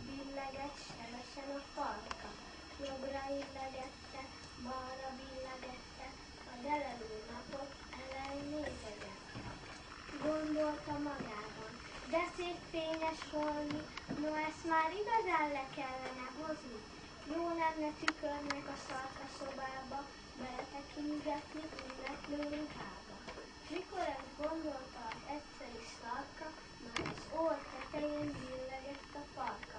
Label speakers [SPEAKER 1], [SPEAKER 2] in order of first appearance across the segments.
[SPEAKER 1] billeget sebesen a farka. Jobbra illegette, balra billegette, a delelő napot elej nézegette. Gondolta magában, de szép fényes holmi, no ezt már igazán le kellene hozni. Jó lenne tükörnek a szarka szobába, beletekintgetni ünneplő ruhába. Mikor ezt gondolta az egyszeri szarka, már az orr tetején billegett a farka.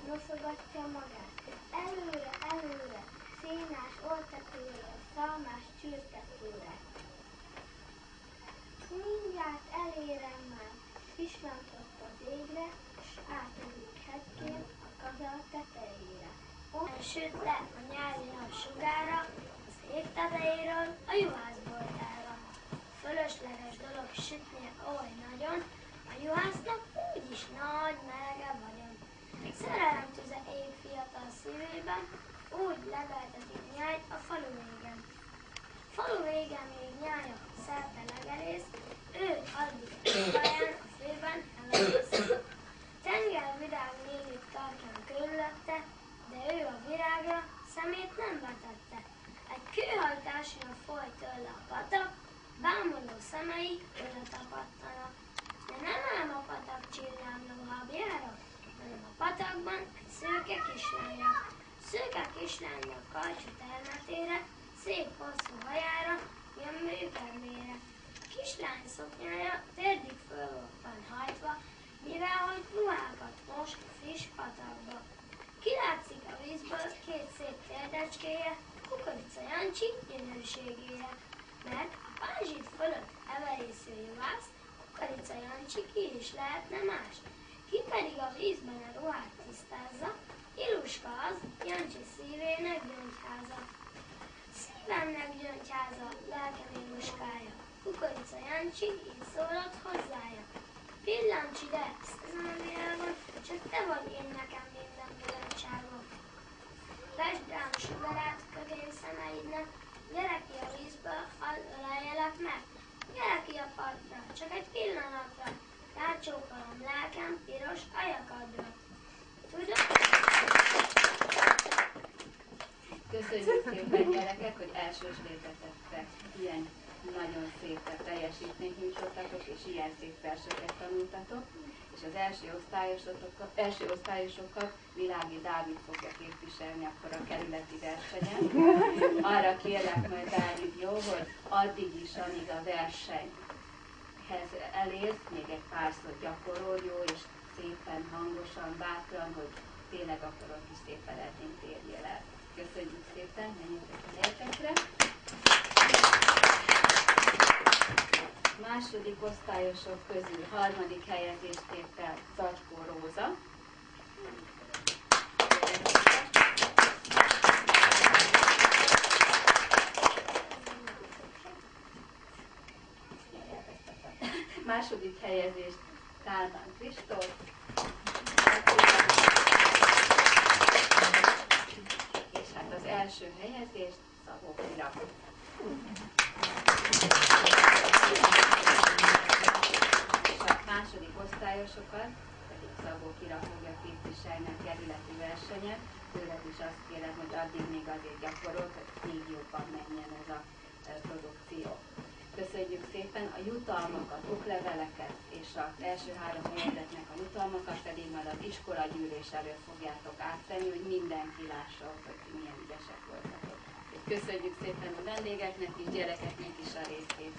[SPEAKER 1] Noszogatja magát, előre, előre, szénás orrtetőre, szalmás csürtetőre. Mindjárt elérem már, pislantott az égre, s átugrik hetkén a kazal tetejére. Süt le a nyári nap sugára, az ég tetejéről a juhászboltára. Fölösleges dolog sütnie oly nagyon, a juhásznak úgyis nagy melege vagyon. Szerelem tüze ég fiatal szívében, úgy legeltetik nyájt a falu végen. Falu végen még nyája szerte legelész, ő addig a pályán a főben heverész. Tenger virág nyílik tartjon körülötte, de ő a virágra szemét nem vetette. Egy kőhajtásra folyt tőle a patak, bámuló szemei oda tapadtanak. De nem ám a patak csillámló habjára, hanem a patakban egy szőke kislányra. Szőke kislánynak karcsú termetére, szép hosszú hajára, jön műpermére. Kislány szoknyája térdig föl van hajtva, mivel hogy ruhákat mos friss patakba. Kilátszik a vízből két szép térdecskéje, Kukorica Jancsi gyönyörűségére, mert a pázsit fölött heverésző juhász, Kukorica Jancsi ki is lehetne más. Ki pedig a vízben a ruhát tisztázza, Iluska az Jancsi szívének gyöngyháza. Szívemnek gyöngyháza, lelkem Iluskája, Kukorica Jancsi így szólott hozzája. Pillancs ide, ezen a világon, csak te vagy én nekem minden mulatságom. Vesd rám sugarát kövény szemeidnek, gyere ki a vízből, hadd öleljelek meg. Gyere ki a partra, csak egy pillanatra, rácsókolom lelkem piros ajakadra. Tudod?
[SPEAKER 2] Köszönjük szépen, gyerekek, hogy elsős létetekre ilyen nagyon szép teljesítményt nyújtottatok, és ilyen szép verseket tanultatok, és az első osztályosokat Világi Dávid fogja képviselni akkor a kerületi versenyen. Arra kérlek majd, Dávid, jó, hogy addig is, amíg a versenyhez elérsz, még egy párszor gyakorol, jó, és szépen, hangosan, bátran, hogy tényleg akkor ott is szép eredményt érjél el. Köszönjük szépen, menjetek a helyetekre. Második osztályosok közül harmadik helyezést ért el Zacskó Róza. Második helyezést Kálmán Kristóf. És hát az első helyezést Szabó Kira. És a második osztályosokat pedig Szabó Kira fogja képviselni a kerületi versenyen. Tőled is azt kérem, hogy addig még azért gyakorol, hogy még jobban menjen ez a produkció. Köszönjük szépen a jutalmakat, okleveleket és az első 3 helyezetnek a jutalmakat pedig majd az iskolagyűlés előtt fogjátok átvenni, hogy mindenki lássa, hogy milyen ügyesek voltatok. Köszönjük szépen a vendégeknek és gyerekeknek is a részét.